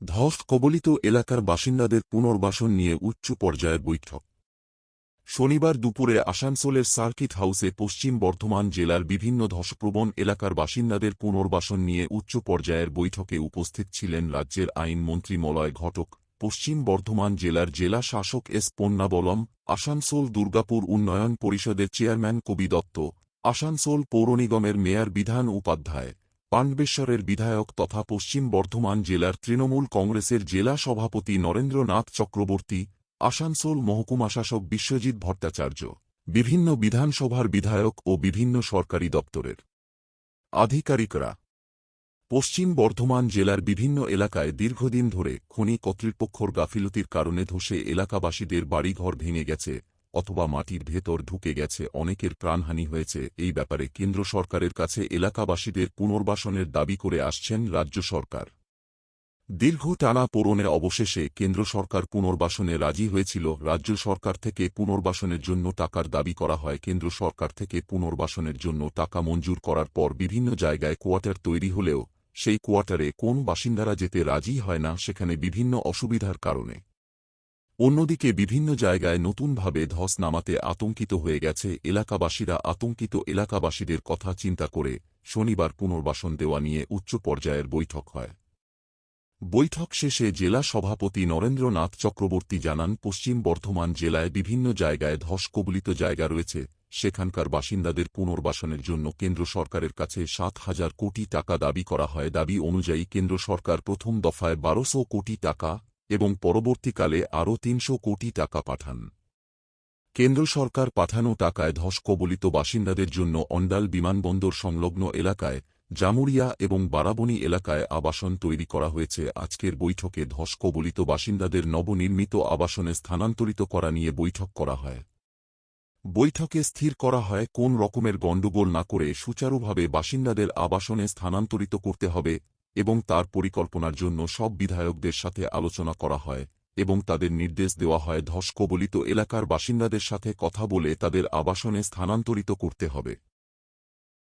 ধস কবলিত এলাকার বাসিন্দাদের পুনর্বাসন নিয়ে উচ্চ পর্যায়ের বৈঠক। শনিবার দুপুরে আসানসোলের সার্কিট হাউসে পশ্চিম বর্ধমান জেলার বিভিন্ন ধসপ্রবণ এলাকার বাসিন্দাদের পুনর্বাসন নিয়ে উচ্চ পর্যায়ের বৈঠকে উপস্থিত ছিলেন রাজ্যের আইনমন্ত্রী মলয় ঘটক, পশ্চিম বর্ধমান জেলার জেলা শাসক এস পন্নাবলম, আসানসোল দুর্গাপুর উন্নয়ন পরিষদের চেয়ারম্যান কবি দত্ত, আসানসোল পৌর নিগমের মেয়র বিধান উপাধ্যায়, পাণ্ডবেশ্বরের বিধায়ক তথা পশ্চিম বর্ধমান জেলার তৃণমূল কংগ্রেসের জেলা সভাপতি নরেন্দ্রনাথ চক্রবর্তী, আসানসোল মহকুমা শাসক বিশ্বজিৎ ভট্টাচার্য, বিভিন্ন বিধানসভার বিধায়ক ও বিভিন্ন সরকারি দপ্তরের আধিকারিকরা। পশ্চিম বর্ধমান জেলার বিভিন্ন এলাকায় দীর্ঘদিন ধরে খনি কর্তৃপক্ষর গাফিলতির কারণে ধসে এলাকাবাসীদের বাড়িঘর ভেঙে গেছে অথবা মাটির ভেতর ঢুকে গেছে, অনেকের প্রাণহানি হয়েছে। এই ব্যাপারে কেন্দ্র সরকারের কাছে এলাকাবাসীদের পুনর্বাসনের দাবি করে আসছেন রাজ্য সরকার। দীর্ঘ টানা পোড়েনে অবশেষে কেন্দ্র সরকার পুনর্বাসনে রাজি হয়েছিল। রাজ্য সরকার থেকে পুনর্বাসনের জন্য টাকার দাবি করা হয়। কেন্দ্র সরকার থেকে পুনর্বাসনের জন্য টাকা মঞ্জুর করার পর বিভিন্ন জায়গায় কোয়ার্টার তৈরি হলেও সেই কোয়ার্টারে কোন বাসিন্দারা যেতে রাজি হয় না, সেখানে বিভিন্ন অসুবিধার কারণে। অন্যদিকে বিভিন্ন জায়গায় নতুনভাবে ধস নামাতে আতঙ্কিত হয়ে গেছে এলাকাবাসীরা। আতঙ্কিত এলাকাবাসীদের কথা চিন্তা করে শনিবার পুনর্বাসন দেওয়া নিয়ে উচ্চ পর্যায়ের বৈঠক হয়। বৈঠক শেষে জেলা সভাপতি নরেন্দ্রনাথ চক্রবর্তী জানান, পশ্চিম বর্ধমান জেলায় বিভিন্ন জায়গায় ধস কবলিত জায়গা রয়েছে, সেখানকার বাসিন্দাদের পুনর্বাসনের জন্য কেন্দ্র সরকারের কাছে ৭,০০০ কোটি টাকা দাবি করা হয়। দাবি অনুযায়ী কেন্দ্র সরকার প্রথম দফায় ১২০০ কোটি টাকা এবং পরবর্তীকালে আরও ৩০০ কোটি টাকা পাঠান। কেন্দ্র সরকার পাঠানো টাকায় ধস কবলিত বাসিন্দাদের জন্য অন্ডাল বিমানবন্দর সংলগ্ন এলাকায়, জামুরিয়া এবং বারাবণী এলাকায় আবাসন তৈরি করা হয়েছে। আজকের বৈঠকে ধস কবলিত বাসিন্দাদের নবনির্মিত আবাসনে স্থানান্তরিত করা নিয়ে বৈঠক করা হয়। বৈঠকে স্থির করা হয় কোন রকমের গণ্ডগোল না করে সুচারুভাবে বাসিন্দাদের আবাসনে স্থানান্তরিত করতে হবে এবং তার পরিকল্পনার জন্য সব বিধায়কদের সাথে আলোচনা করা হয় এবং তাদের নির্দেশ দেওয়া হয় ধস কবলিত এলাকার বাসিন্দাদের সাথে কথা বলে তাদের আবাসনে স্থানান্তরিত করতে হবে।